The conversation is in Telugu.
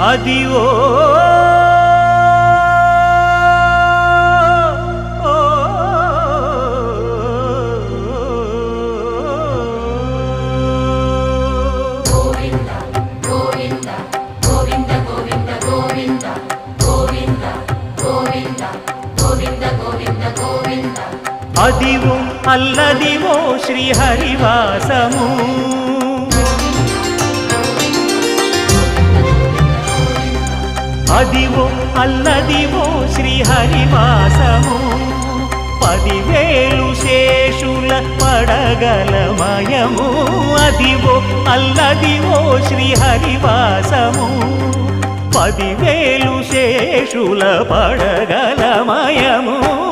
అదివో అదివో అల్లదివో శ్రీహరివాసము అదివో అల్లదివో శ్రీహరివాసము 10,000 శేషుల పడగలమయము అదివో అల్లదివో శ్రీహరివాసము 10,000 శేషుల పడగలమయము